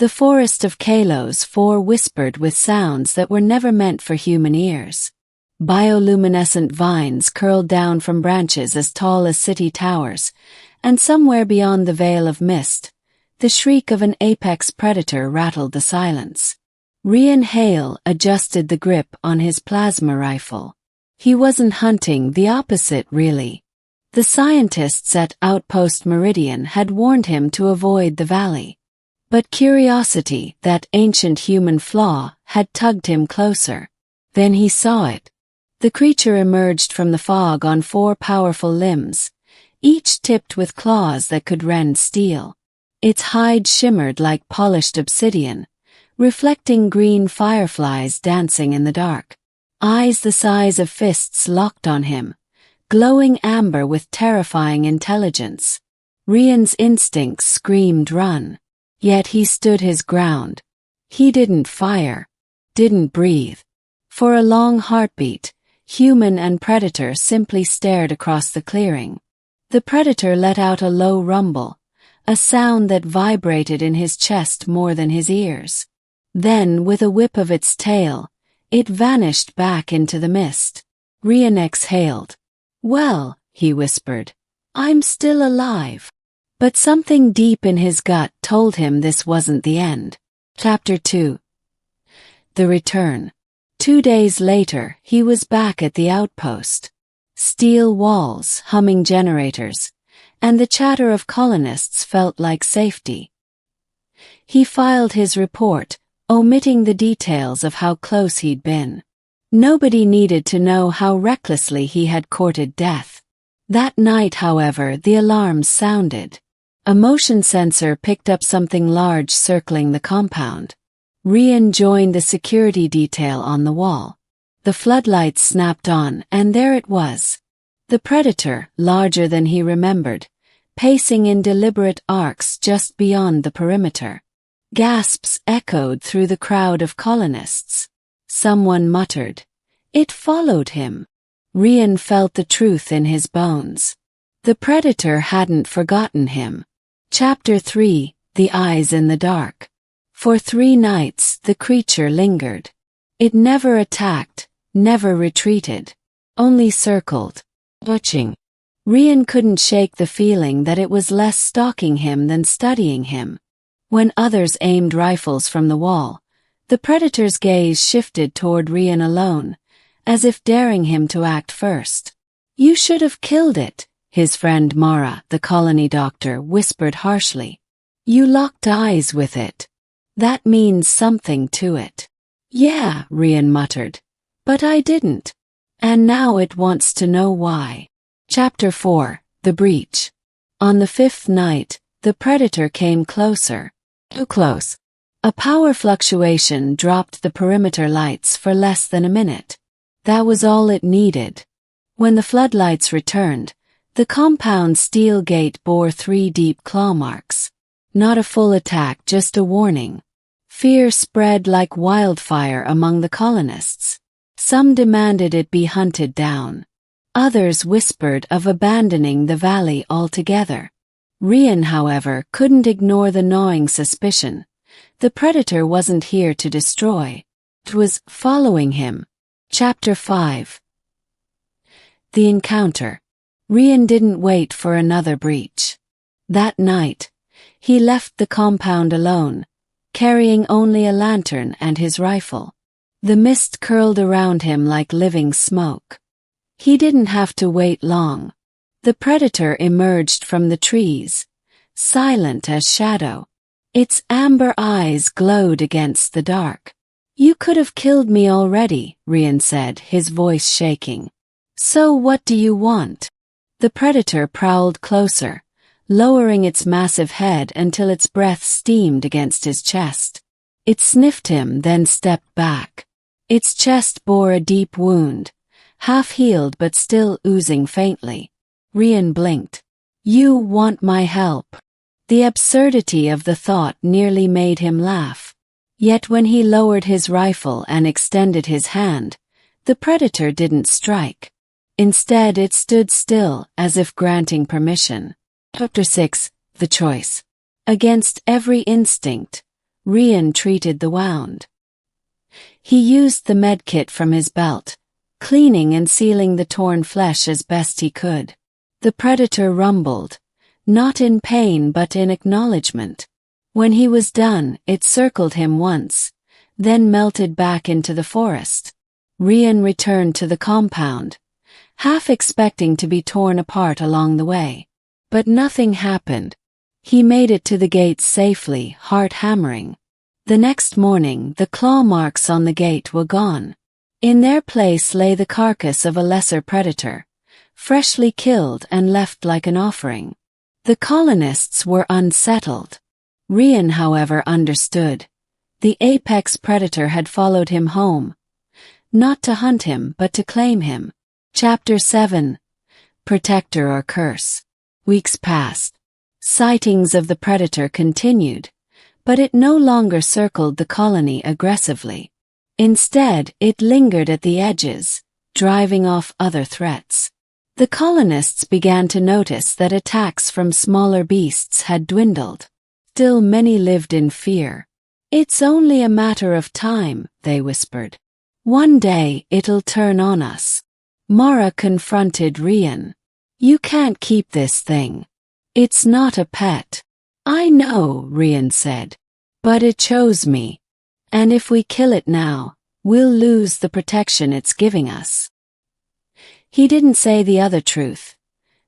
The forest of Kalos 4 whispered with sounds that were never meant for human ears. Bioluminescent vines curled down from branches as tall as city towers, and somewhere beyond the veil of mist, the shriek of an apex predator rattled the silence. Rian Hale adjusted the grip on his plasma rifle. He wasn't hunting, the opposite really. The scientists at Outpost Meridian had warned him to avoid the valley. But curiosity, that ancient human flaw, had tugged him closer. Then he saw it. The creature emerged from the fog on 4 powerful limbs, each tipped with claws that could rend steel. Its hide shimmered like polished obsidian, reflecting green fireflies dancing in the dark. Eyes the size of fists locked on him, glowing amber with terrifying intelligence. Rian's instincts screamed run. Yet he stood his ground. He didn't fire, didn't breathe. For a long heartbeat, human and predator simply stared across the clearing. The predator let out a low rumble, a sound that vibrated in his chest more than his ears. Then, with a whip of its tail, it vanished back into the mist. Rian exhaled. "Well," he whispered, "I'm still alive." But something deep in his gut told him this wasn't the end. Chapter 2. The Return. 2 days later, he was back at the outpost. Steel walls, humming generators, and the chatter of colonists felt like safety. He filed his report, omitting the details of how close he'd been. Nobody needed to know how recklessly he had courted death. That night, however, the alarms sounded. A motion sensor picked up something large circling the compound. Rian joined the security detail on the wall. The floodlights snapped on, and there it was. The predator, larger than he remembered, pacing in deliberate arcs just beyond the perimeter. Gasps echoed through the crowd of colonists. Someone muttered, "It followed him." Rian felt the truth in his bones. The predator hadn't forgotten him. Chapter 3. The Eyes in the Dark. For 3 nights, the creature lingered. It never attacked, never retreated, only circled, watching. Rian couldn't shake the feeling that it was less stalking him than studying him. When others aimed rifles from the wall, the predator's gaze shifted toward Rian alone, as if daring him to act first. "You should have killed it," his friend Mara, the colony doctor, whispered harshly. "You locked eyes with it. That means something to it." "Yeah," Rian muttered. "But I didn't. And now it wants to know why." Chapter 4. The Breach. On the 5th night, the predator came closer. Too close. A power fluctuation dropped the perimeter lights for less than a minute. That was all it needed. When the floodlights returned, the compound's steel gate bore 3 deep claw marks. Not a full attack, just a warning. Fear spread like wildfire among the colonists. Some demanded it be hunted down. Others whispered of abandoning the valley altogether. Rian, however, couldn't ignore the gnawing suspicion. The predator wasn't here to destroy. It was following him. Chapter 5. The Encounter. Rian didn't wait for another breach. That night, he left the compound alone, carrying only a lantern and his rifle. The mist curled around him like living smoke. He didn't have to wait long. The predator emerged from the trees, silent as shadow. Its amber eyes glowed against the dark. "You could have killed me already," Rian said, his voice shaking. "So what do you want?" The predator prowled closer, lowering its massive head until its breath steamed against his chest. It sniffed him, then stepped back. Its chest bore a deep wound, half-healed but still oozing faintly. Rian blinked. "You want my help." The absurdity of the thought nearly made him laugh. Yet when he lowered his rifle and extended his hand, the predator didn't strike. Instead, it stood still, as if granting permission. Chapter 6. The Choice. Against every instinct, Rian treated the wound. He used the medkit from his belt, cleaning and sealing the torn flesh as best he could. The predator rumbled, not in pain but in acknowledgement. When he was done, it circled him once, then melted back into the forest. Rian returned to the compound, half expecting to be torn apart along the way. But nothing happened. He made it to the gates safely, heart hammering. The next morning, the claw marks on the gate were gone. In their place lay the carcass of a lesser predator, freshly killed and left like an offering. The colonists were unsettled. Rian, however, understood. The apex predator had followed him home, not to hunt him but to claim him. Chapter 7. Protector or Curse. Weeks passed. Sightings of the predator continued, but it no longer circled the colony aggressively. Instead, it lingered at the edges, driving off other threats. The colonists began to notice that attacks from smaller beasts had dwindled. Still, many lived in fear. "It's only a matter of time," they whispered. "One day, it'll turn on us." Mara confronted Rian. "You can't keep this thing. It's not a pet." "I know," Rian said. "But it chose me. And if we kill it now, we'll lose the protection it's giving us." He didn't say the other truth,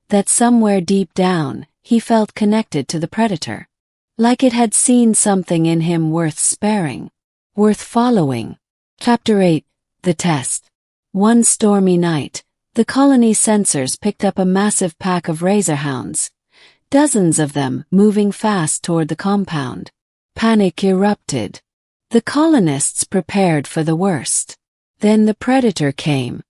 that somewhere deep down, he felt connected to the predator. Like it had seen something in him worth sparing, worth following. Chapter 8. The Test. One stormy night, the colony sensors picked up a massive pack of razor-hounds, dozens of them moving fast toward the compound. Panic erupted. The colonists prepared for the worst. Then the predator came.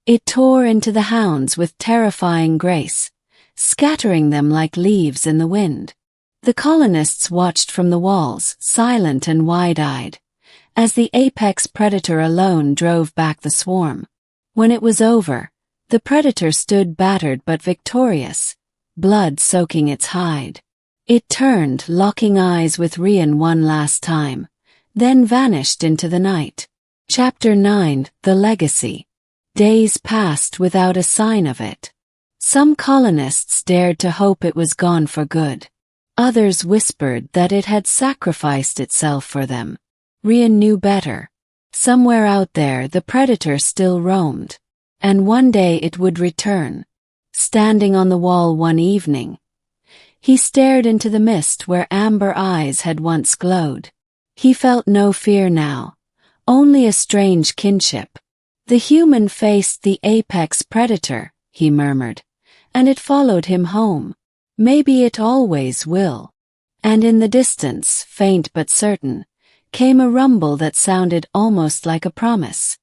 It tore into the hounds with terrifying grace, scattering them like leaves in the wind. The colonists watched from the walls, silent and wide-eyed, as the apex predator alone drove back the swarm. When it was over, the predator stood battered but victorious, blood soaking its hide. It turned, locking eyes with Rian one last time, then vanished into the night. Chapter 9. The Legacy. Days passed without a sign of it. Some colonists dared to hope it was gone for good. Others whispered that it had sacrificed itself for them. Rian knew better. Somewhere out there the predator still roamed, and one day it would return. Standing on the wall one evening, he stared into the mist where amber eyes had once glowed. He felt no fear now, only a strange kinship. "The human faced the apex predator," he murmured, "and it followed him home. Maybe it always will." And in the distance, faint but certain, came a rumble that sounded almost like a promise.